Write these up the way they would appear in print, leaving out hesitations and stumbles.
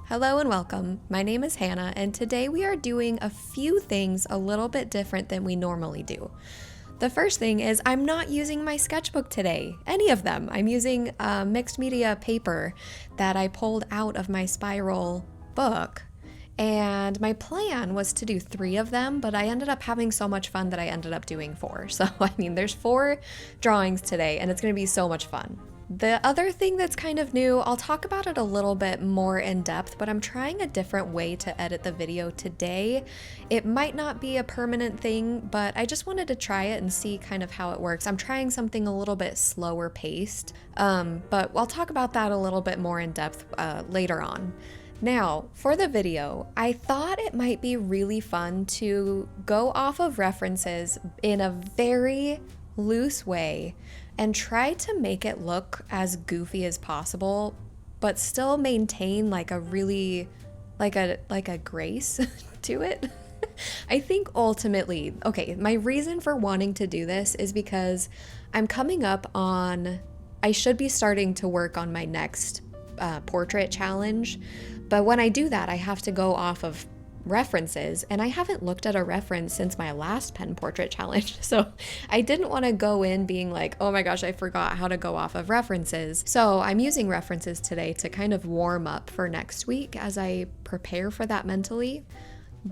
Hello and welcome. My name is Hannah, and today we are doing a few things a little bit different than we normally do. The first thing is I'm not using my sketchbook today, any of them. I'm using a mixed media paper that I pulled out of my spiral book, and my plan was to do 3 of them, but I ended up having so much fun that I ended up doing 4. So, there's 4 drawings today, and it's going to be so much fun. The other thing that's kind of new, I'll talk about it a little bit more in depth, but I'm trying a different way to edit the video today. It might not be a permanent thing, but I just wanted to try it and see kind of how it works. I'm trying something a little bit slower paced, but I'll talk about that a little bit more in depth later on. Now, for the video, I thought it might be really fun to go off of references in a very loose way and try to make it look as goofy as possible, but still maintain like a really, like a grace to it. I think ultimately, okay, my reason for wanting to do this is because I'm coming up on, I should be starting to work on my next portrait challenge, but when I do that, I have to go off of references, and I haven't looked at a reference since my last pen portrait challenge, so I didn't want to go in being like, oh my gosh, I forgot how to go off of references. So I'm using references today to kind of warm up for next week as I prepare for that mentally.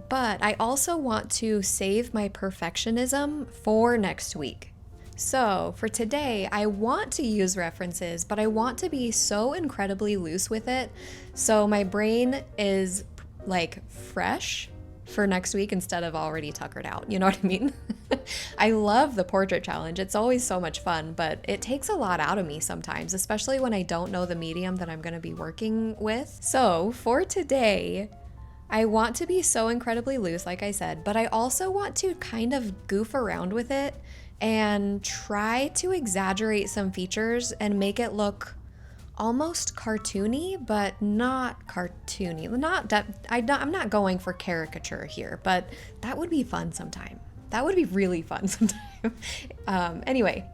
But I also want to save my perfectionism for next week. So for today, I want to use references, but I want to be so incredibly loose with it, so my brain is like fresh for next week instead of already tuckered out, you know what I mean? I love the portrait challenge. It's always so much fun, but it takes a lot out of me sometimes, especially when I don't know the medium that I'm going to be working with. So for today, I want to be so incredibly loose, like I said, but I also want to kind of goof around with it and try to exaggerate some features and make it look almost cartoony, but not cartoony. I'm not going for caricature here, but that would be fun sometime. That would be really fun sometime. Anyway,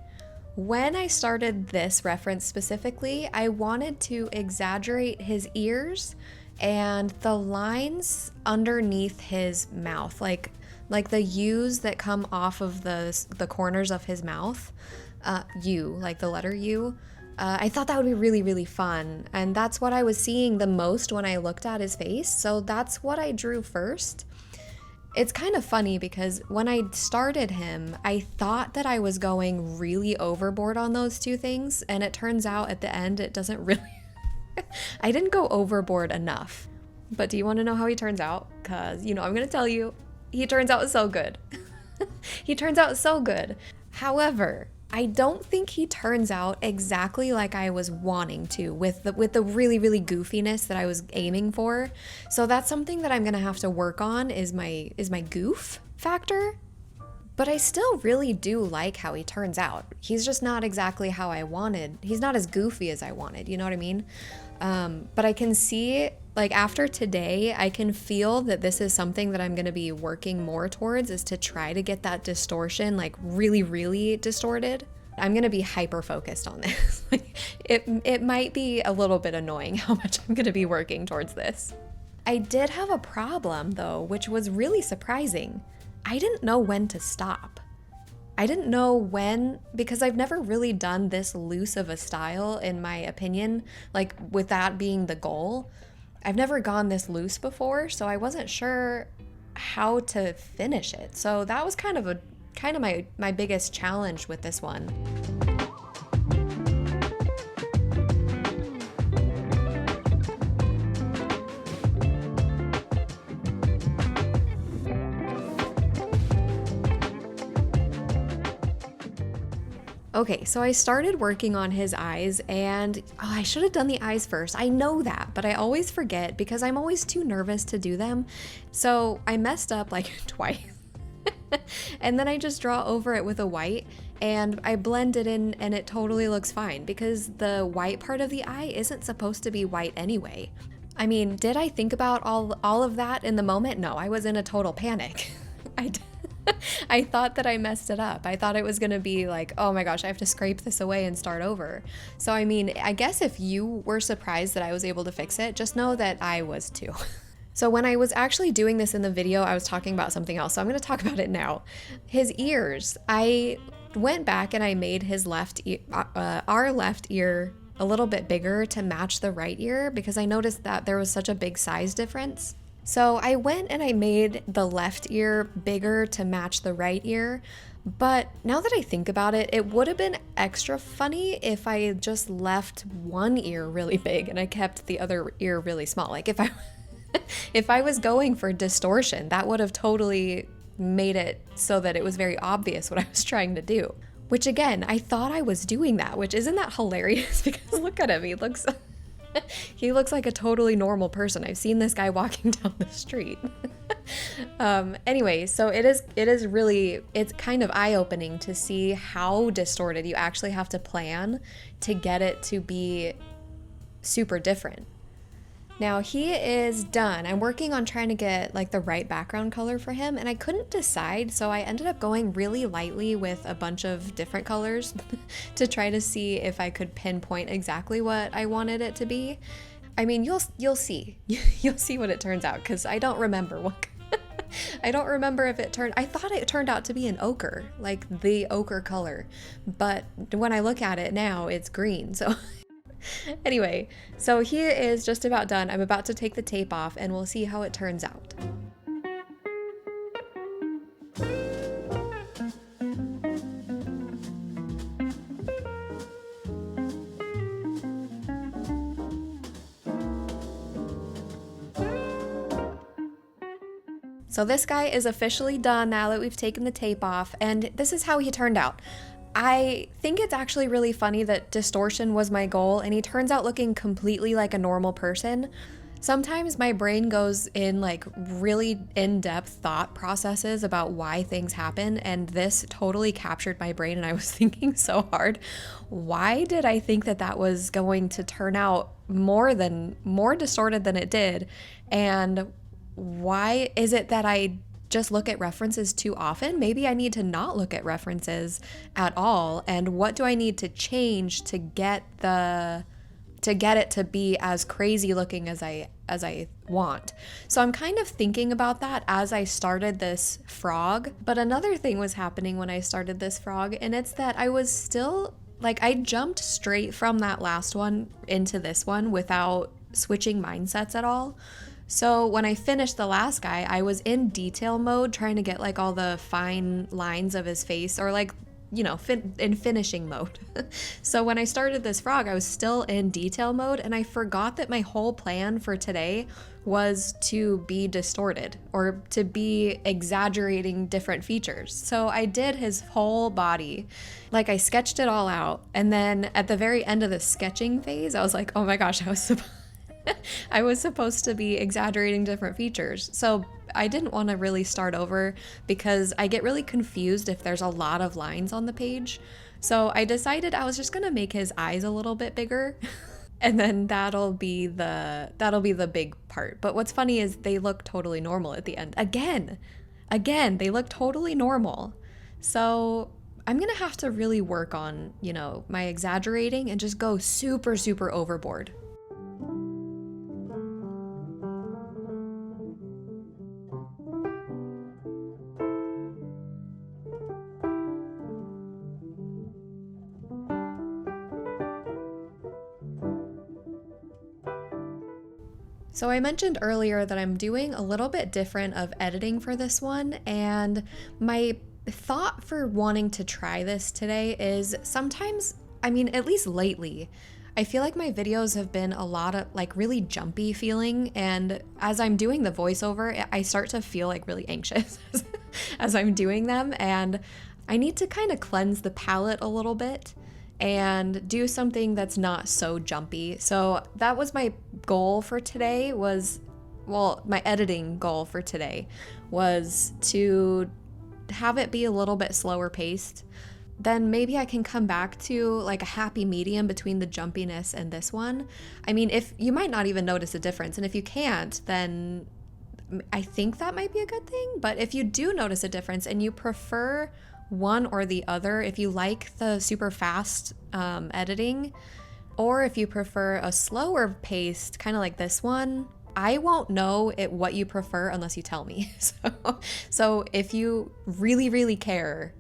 when I started this reference specifically, I wanted to exaggerate his ears and the lines underneath his mouth, like the U's that come off of the corners of his mouth. U, like the letter U. I thought that would be really, really fun, and that's what I was seeing the most when I looked at his face, so that's what I drew first. It's kind of funny because when I started him, I thought that I was going really overboard on those 2 things, and it turns out at the end it doesn't really... I didn't go overboard enough. But do you want to know how he turns out? Because, I'm going to tell you, he turns out so good. He turns out so good. However, I don't think he turns out exactly like I was wanting to with the really, really goofiness that I was aiming for. So that's something that I'm gonna have to work on is my goof factor. But I still really do like how he turns out. He's just not exactly how I wanted. He's not as goofy as I wanted, you know what I mean? But I can see, like after today, I can feel that this is something that I'm going to be working more towards, is to try to get that distortion like really, really distorted. I'm going to be hyper focused on this. It might be a little bit annoying how much I'm going to be working towards this. I did have a problem though, which was really surprising. I didn't know when to stop. I didn't know when, because I've never really done this loose of a style, in my opinion, like with that being the goal. I've never gone this loose before, so I wasn't sure how to finish it. So that was kind of my biggest challenge with this one. Okay, so I started working on his eyes, and I should have done the eyes first. I know that, but I always forget because I'm always too nervous to do them. So I messed up like twice. And then I just draw over it with a white, and I blend it in, and it totally looks fine because the white part of the eye isn't supposed to be white anyway. I mean, did I think about all of that in the moment? No, I was in a total panic. I thought that I messed it up. I thought it was gonna be like, oh my gosh, I have to scrape this away and start over. So, I mean, I guess if you were surprised that I was able to fix it, just know that I was too. So when I was actually doing this in the video, I was talking about something else. So I'm going to talk about it now. His ears. I went back and I made his our left ear a little bit bigger to match the right ear because I noticed that there was such a big size difference. So I went and I made the left ear bigger to match the right ear. But now that I think about it, it would have been extra funny if I just left one ear really big and I kept the other ear really small. Like if I was going for distortion, that would have totally made it so that it was very obvious what I was trying to do. Which again, I thought I was doing that, which isn't that hilarious because look at him, he looks like a totally normal person. I've seen this guy walking down the street. Anyway, so it's kind of eye-opening to see how distorted you actually have to plan to get it to be super different. Now he is done. I'm working on trying to get like the right background color for him and I couldn't decide, so I ended up going really lightly with a bunch of different colors to try to see if I could pinpoint exactly what I wanted it to be. I mean, you'll see. You'll see what it turns out because I don't remember what I don't remember if I thought it turned out to be an ochre, like the ochre color, but when I look at it now, it's green, so anyway, so he is just about done. I'm about to take the tape off and we'll see how it turns out. So this guy is officially done now that we've taken the tape off, and this is how he turned out. I think it's actually really funny that distortion was my goal and he turns out looking completely like a normal person. Sometimes my brain goes in like really in-depth thought processes about why things happen, and this totally captured my brain and I was thinking so hard, why did I think that that was going to turn out more distorted than it did? And why is it that I just look at references too often? Maybe I need to not look at references at all. And what do I need to change to get it to be as crazy looking as I want? So I'm kind of thinking about that as I started this frog. But another thing was happening when I started this frog, and it's that I was still like, I jumped straight from that last one into this one without switching mindsets at all. So when I finished the last guy, I was in detail mode trying to get like all the fine lines of his face, or like, you know, in finishing mode. So when I started this frog, I was still in detail mode and I forgot that my whole plan for today was to be distorted or to be exaggerating different features. So I did his whole body, like I sketched it all out. And then at the very end of the sketching phase, I was like, oh my gosh, I was supposed to be exaggerating different features. So I didn't want to really start over because I get really confused if there's a lot of lines on the page. So I decided I was just going to make his eyes a little bit bigger and then that'll be the big part. But what's funny is they look totally normal at the end. Again, they look totally normal. So I'm going to have to really work on, you know, my exaggerating and just go super, super overboard. So I mentioned earlier that I'm doing a little bit different of editing for this one, and my thought for wanting to try this today is sometimes, I mean, at least lately, I feel like my videos have been a lot of like really jumpy feeling, and as I'm doing the voiceover, I start to feel like really anxious as I'm doing them, and I need to kind of cleanse the palette a little bit and do something that's not so jumpy. So that was my goal for today my editing goal for today was to have it be a little bit slower paced. Then maybe I can come back to like a happy medium between the jumpiness and this one. I mean, if you might not even notice a difference, and if you can't, then I think that might be a good thing. But if you do notice a difference and you prefer one or the other, if you like the super fast editing, or if you prefer a slower paced, kind of like this one, I won't know what you prefer unless you tell me. So if you really, really care,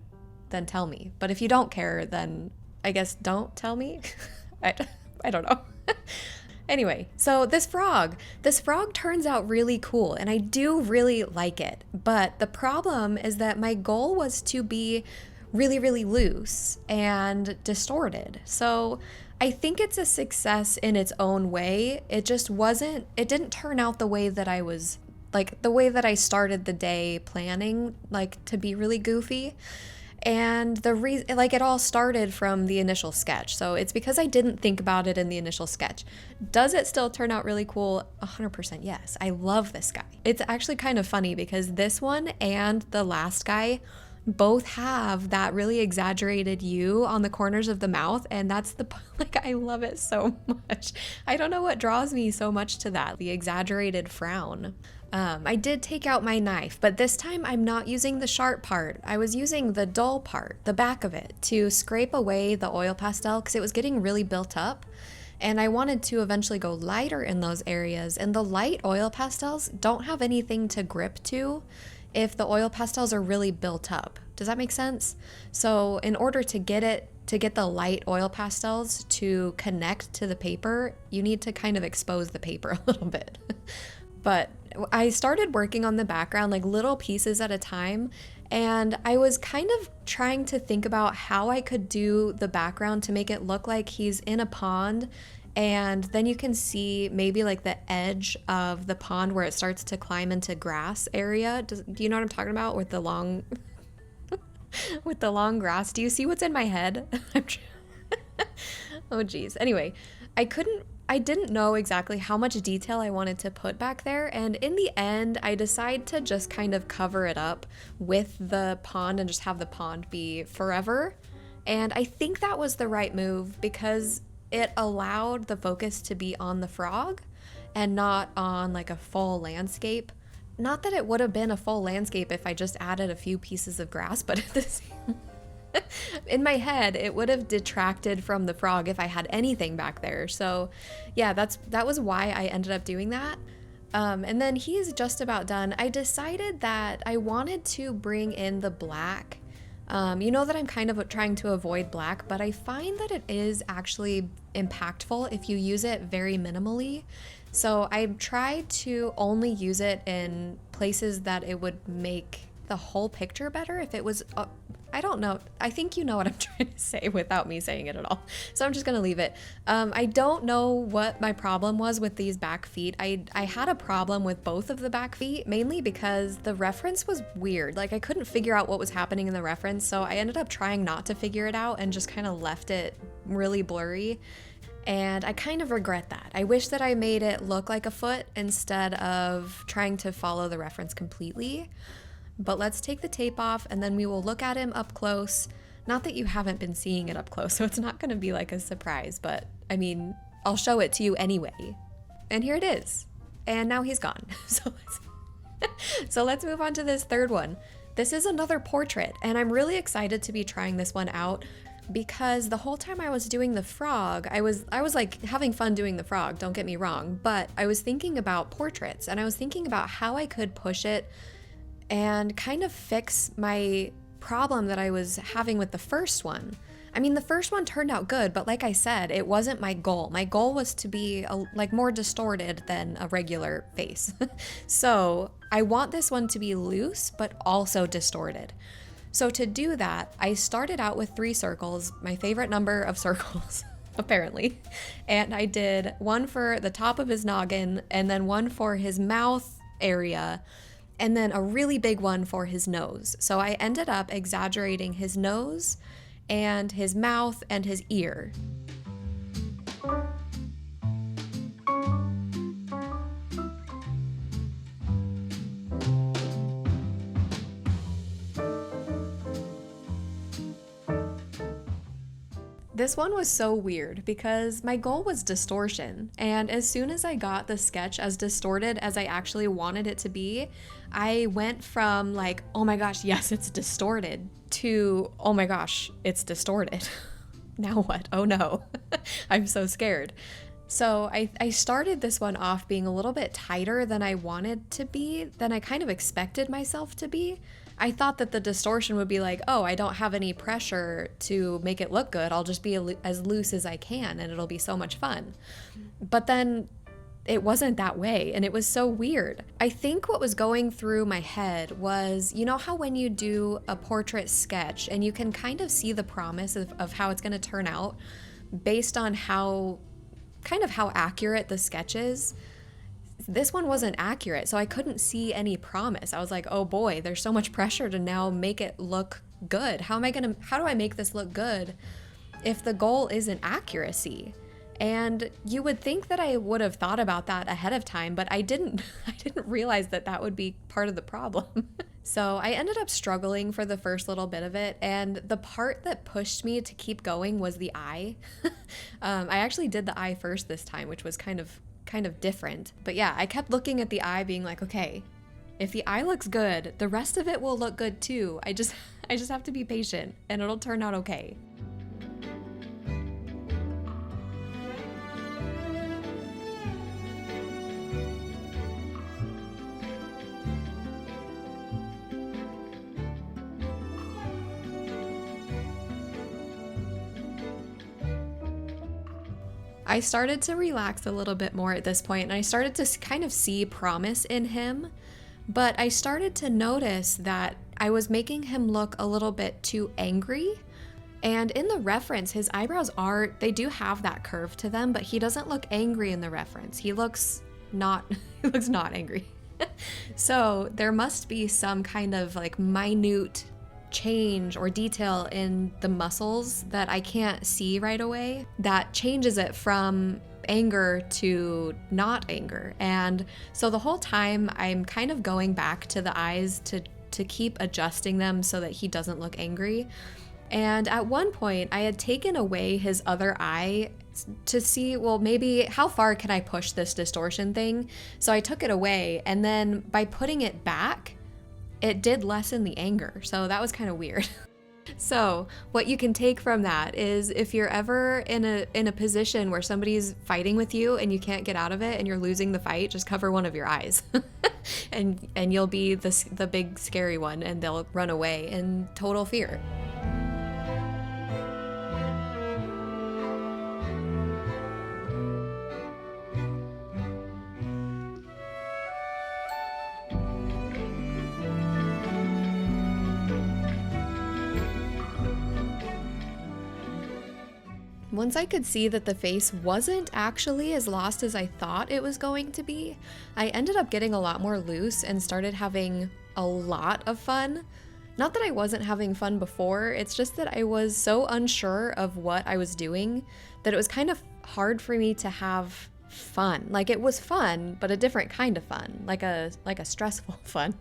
then tell me. But if you don't care, then I guess don't tell me. I don't know. Anyway, so this frog turns out really cool and I do really like it. But the problem is that my goal was to be really, really loose and distorted. So I think it's a success in its own way. It didn't turn out the way that I started the day planning, like to be really goofy. And the reason, it all started from the initial sketch. So it's because I didn't think about it in the initial sketch. Does it still turn out really cool? 100% yes. I love this guy. It's actually kind of funny because this one and the last guy both have that really exaggerated U on the corners of the mouth. And that's I love it so much. I don't know what draws me so much to that, the exaggerated frown. I did take out my knife, but this time I'm not using the sharp part. I was using the dull part, the back of it, to scrape away the oil pastel because it was getting really built up. And I wanted to eventually go lighter in those areas. And the light oil pastels don't have anything to grip to if the oil pastels are really built up. Does that make sense? So in order to get the light oil pastels to connect to the paper, you need to kind of expose the paper a little bit. But I started working on the background like little pieces at a time, and I was kind of trying to think about how I could do the background to make it look like he's in a pond, and then you can see maybe like the edge of the pond where it starts to climb into grass area. Do you know what I'm talking about with the long with the long grass? Do you see what's in my head? Oh geez. Anyway, I didn't know exactly how much detail I wanted to put back there, and in the end I decided to just kind of cover it up with the pond and just have the pond be forever. And I think that was the right move because it allowed the focus to be on the frog and not on like a full landscape. Not that it would have been a full landscape if I just added a few pieces of grass, but in my head, it would have detracted from the frog if I had anything back there. So yeah, that was why I ended up doing that. And then he is just about done. I decided that I wanted to bring in the black. You know that I'm kind of trying to avoid black, but I find that it is actually impactful if you use it very minimally. So I tried to only use it in places that it would make the whole picture better. If it was, I don't know. I think you know what I'm trying to say without me saying it at all. So I'm just going to leave it. I don't know what my problem was with these back feet. I had a problem with both of the back feet, mainly because the reference was weird. Like I couldn't figure out what was happening in the reference. So I ended up trying not to figure it out and just kind of left it really blurry. And I kind of regret that. I wish that I made it look like a foot instead of trying to follow the reference completely. But let's take the tape off and then we will look at him up close. Not that you haven't been seeing it up close, so it's not going to be like a surprise, but I mean, I'll show it to you anyway. And here it is. And now he's gone. So let's move on to this third one. This is another portrait, and I'm really excited to be trying this one out because the whole time I was doing the frog, I was like having fun doing the frog, don't get me wrong, but I was thinking about portraits and I was thinking about how I could push it and kind of fix my problem that I was having with the first one. I mean, the first one turned out good, but like I said, it wasn't my goal. My goal was to be like more distorted than a regular face. So I want this one to be loose, but also distorted. So to do that, I started out with 3 circles, my favorite number of circles, apparently. And I did one for the top of his noggin, and then one for his mouth area, and then a really big one for his nose. So I ended up exaggerating his nose and his mouth and his ear. This one was so weird because my goal was distortion, and as soon as I got the sketch as distorted as I actually wanted it to be, I went from like, oh my gosh, yes, it's distorted, to oh my gosh, it's distorted. Now what? Oh no, I'm so scared. So I started this one off being a little bit tighter than I wanted to be, than I kind of expected myself to be. I thought that the distortion would be like, oh, I don't have any pressure to make it look good. I'll just be as loose as I can and it'll be so much fun. But then it wasn't that way and it was so weird. I think what was going through my head was, you know how when you do a portrait sketch and you can kind of see the promise of how it's going to turn out based on how accurate the sketch is? This one wasn't accurate, so I couldn't see any promise. I was like, oh boy, there's so much pressure to now make it look good. How do I make this look good if the goal isn't accuracy? And you would think that I would have thought about that ahead of time, but I didn't. I didn't realize that that would be part of the problem. So I ended up struggling for the first little bit of it, and the part that pushed me to keep going was the eye. I actually did the eye first this time, which was kind of different. But yeah, I kept looking at the eye being like, okay, if the eye looks good, the rest of it will look good too. I just have to be patient and it'll turn out okay. I started to relax a little bit more at this point, and I started to kind of see promise in him, but I started to notice that I was making him look a little bit too angry. And in the reference, his eyebrows they do have that curve to them, but he doesn't look angry in the reference. He looks not angry. So there must be some kind of like minute change or detail in the muscles that I can't see right away that changes it from anger to not anger. And so the whole time I'm kind of going back to the eyes to keep adjusting them so that he doesn't look angry. And at one point I had taken away his other eye to see, well, maybe how far can I push this distortion thing? So I took it away, and then by putting it back, it did lessen the anger, so that was kind of weird. So what you can take from that is if you're ever in a position where somebody's fighting with you and you can't get out of it and you're losing the fight, just cover one of your eyes. and you'll be the big scary one, and they'll run away in total fear. Once I could see that the face wasn't actually as lost as I thought it was going to be, I ended up getting a lot more loose and started having a lot of fun. Not that I wasn't having fun before, it's just that I was so unsure of what I was doing that it was kind of hard for me to have fun. Like, it was fun, but a different kind of fun, like a stressful fun.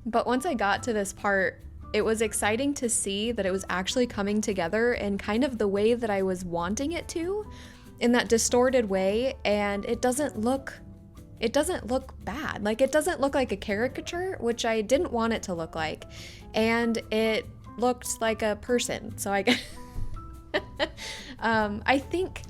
But once I got to this part, it was exciting to see that it was actually coming together in kind of the way that I was wanting it to, in that distorted way, and it doesn't look bad. Like, it doesn't look like a caricature, which I didn't want it to look like, and it looked like a person. So I think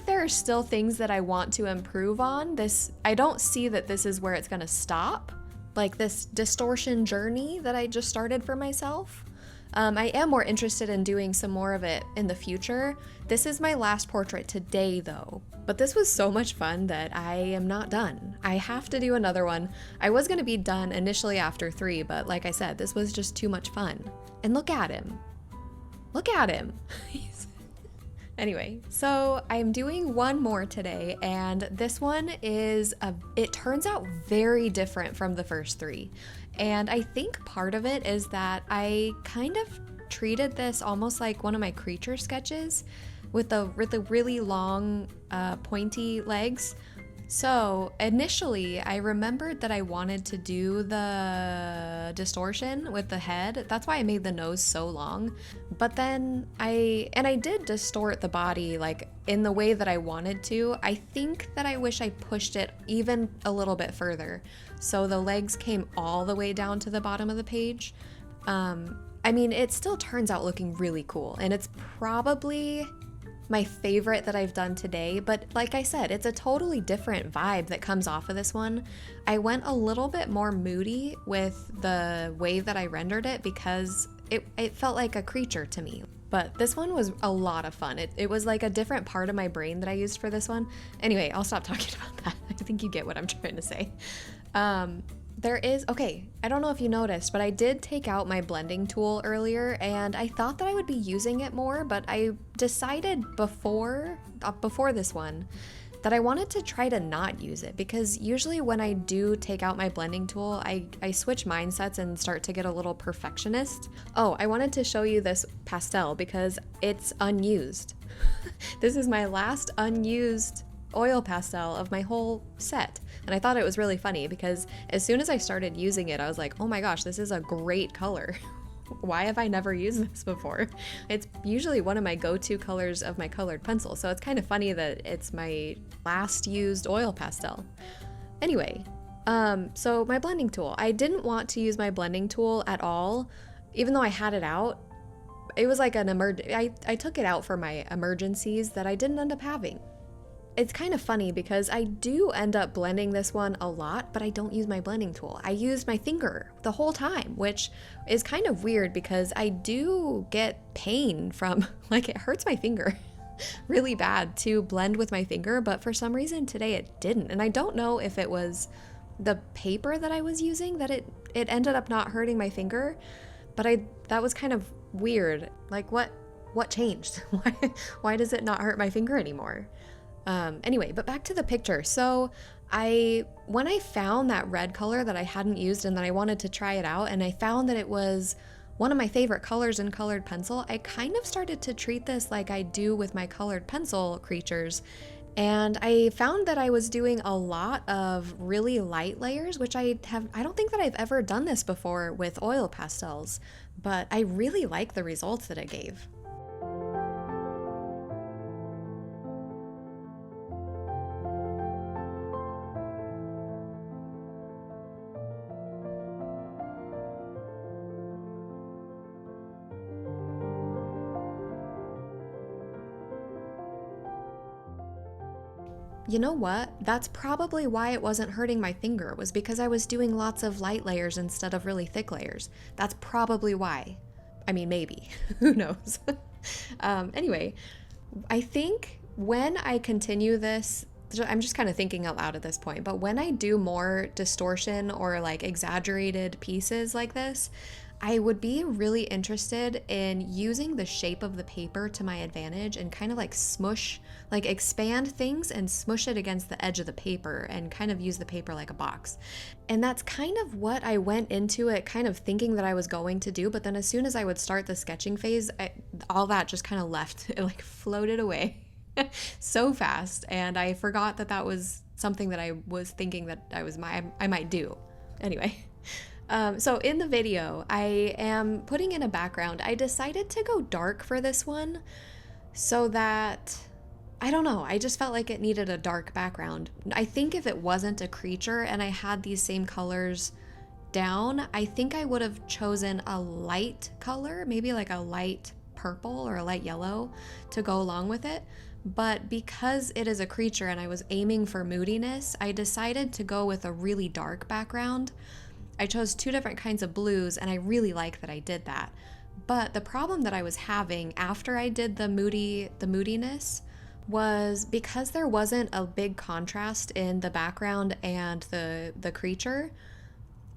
there are still things that I want to improve on. I don't see that this is where it's going to stop. Like this distortion journey that I just started for myself. I am more interested in doing some more of it in the future. This is my last portrait today though, but this was so much fun that I am not done. I have to do another one. I was going to be done initially after 3, but like I said, this was just too much fun. And look at him. Look at him. Anyway, so I'm doing one more today, and this one it turns out very different from the first 3. And I think part of it is that I kind of treated this almost like one of my creature sketches with the really long, pointy legs. So initially, I remembered that I wanted to do the distortion with the head. That's why I made the nose so long. But then I did distort the body like in the way that I wanted to. I think that I wish I pushed it even a little bit further. So the legs came all the way down to the bottom of the page. I mean, it still turns out looking really cool, and it's probably my favorite that I've done today, but like I said, it's a totally different vibe that comes off of this one. I went a little bit more moody with the way that I rendered it because it felt like a creature to me. But this one was a lot of fun. It was like a different part of my brain that I used for this one. Anyway, I'll stop talking about that. I think you get what I'm trying to say. Okay, I don't know if you noticed, but I did take out my blending tool earlier, and I thought that I would be using it more, but I decided before this one that I wanted to try to not use it, because usually when I do take out my blending tool, I switch mindsets and start to get a little perfectionist. Oh, I wanted to show you this pastel because it's unused. This is my last unused oil pastel of my whole set, and I thought it was really funny because as soon as I started using it, I was like, oh my gosh, this is a great color. Why have I never used this before? It's usually one of my go-to colors of my colored pencil, so it's kind of funny that it's my last used oil pastel. Anyway, so my blending tool. I didn't want to use my blending tool at all, even though I had it out. It was like I took it out for my emergencies that I didn't end up having. It's kind of funny because I do end up blending this one a lot, but I don't use my blending tool. I use my finger the whole time, which is kind of weird because I do get pain from, like, it hurts my finger really bad to blend with my finger, but for some reason today it didn't. And I don't know if it was the paper that I was using that it ended up not hurting my finger, but that was kind of weird. Like, what changed? Why does it not hurt my finger anymore? Anyway, but back to the picture. So when I found that red color that I hadn't used and that I wanted to try it out, and I found that it was one of my favorite colors in colored pencil, I kind of started to treat this like I do with my colored pencil creatures. And I found that I was doing a lot of really light layers, which I don't think that I've ever done this before with oil pastels, but I really like the results that it gave. You know what? That's probably why it wasn't hurting my finger, was because I was doing lots of light layers instead of really thick layers. That's probably why. I mean, maybe. Who knows? Anyway, I think when I continue this, I'm just kind of thinking out loud at this point, but when I do more distortion or like exaggerated pieces like this, I would be really interested in using the shape of the paper to my advantage and kind of like expand things and smush it against the edge of the paper and kind of use the paper like a box. And that's kind of what I went into it kind of thinking that I was going to do, but then as soon as I would start the sketching phase, all that just kind of left. It like floated away so fast, and I forgot that was something that I was thinking that I might do. Anyway. So in the video, I am putting in a background. I decided to go dark for this one so that, I don't know, I just felt like it needed a dark background. I think if it wasn't a creature and I had these same colors down, I think I would have chosen a light color, maybe like a light purple or a light yellow to go along with it. But because it is a creature and I was aiming for moodiness, I decided to go with a really dark background. I chose two different kinds of blues, and I really like that I did that. But the problem that I was having after I did the moodiness was because there wasn't a big contrast in the background and the creature.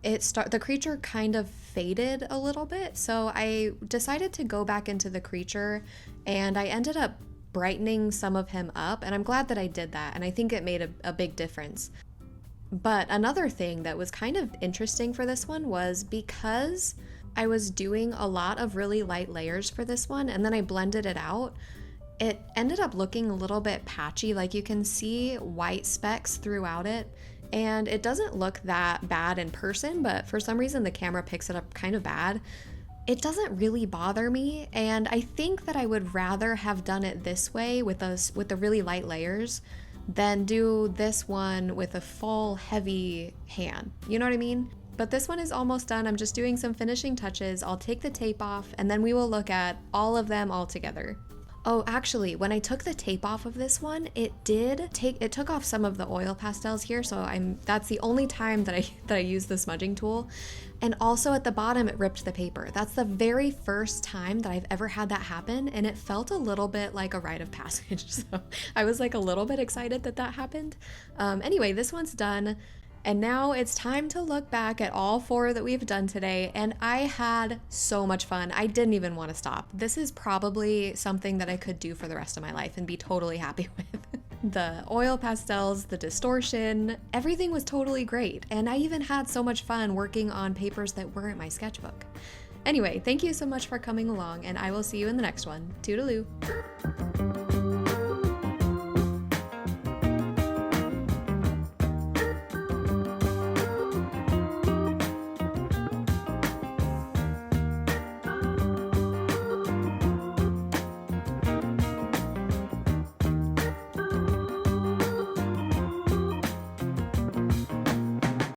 The creature kind of faded a little bit, so I decided to go back into the creature, and I ended up brightening some of him up, and I'm glad that I did that, and I think it made a big difference. But another thing that was kind of interesting for this one was because I was doing a lot of really light layers for this one, and then I blended it out, It ended up looking a little bit patchy, like you can see white specks throughout it, and it doesn't look that bad in person, but for some reason the camera picks it up kind of bad. It doesn't really bother me, and I think that I would rather have done it this way with the really light layers than do this one with a full heavy hand. You know what I mean? But this one is almost done. I'm just doing some finishing touches. I'll take the tape off and then we will look at all of them all together. Oh, actually, when I took the tape off of this one, it took off some of the oil pastels here, so that's the only time that I use the smudging tool. And also at the bottom, it ripped the paper. That's the very first time that I've ever had that happen, and it felt a little bit like a rite of passage. So I was like a little bit excited that that happened. Anyway, this one's done. And now it's time to look back at all 4 that we've done today, and I had so much fun. I didn't even want to stop. This is probably something that I could do for the rest of my life and be totally happy with. The oil pastels, the distortion, everything was totally great, and I even had so much fun working on papers that weren't my sketchbook. Anyway, thank you so much for coming along, and I will see you in the next one. Toodaloo!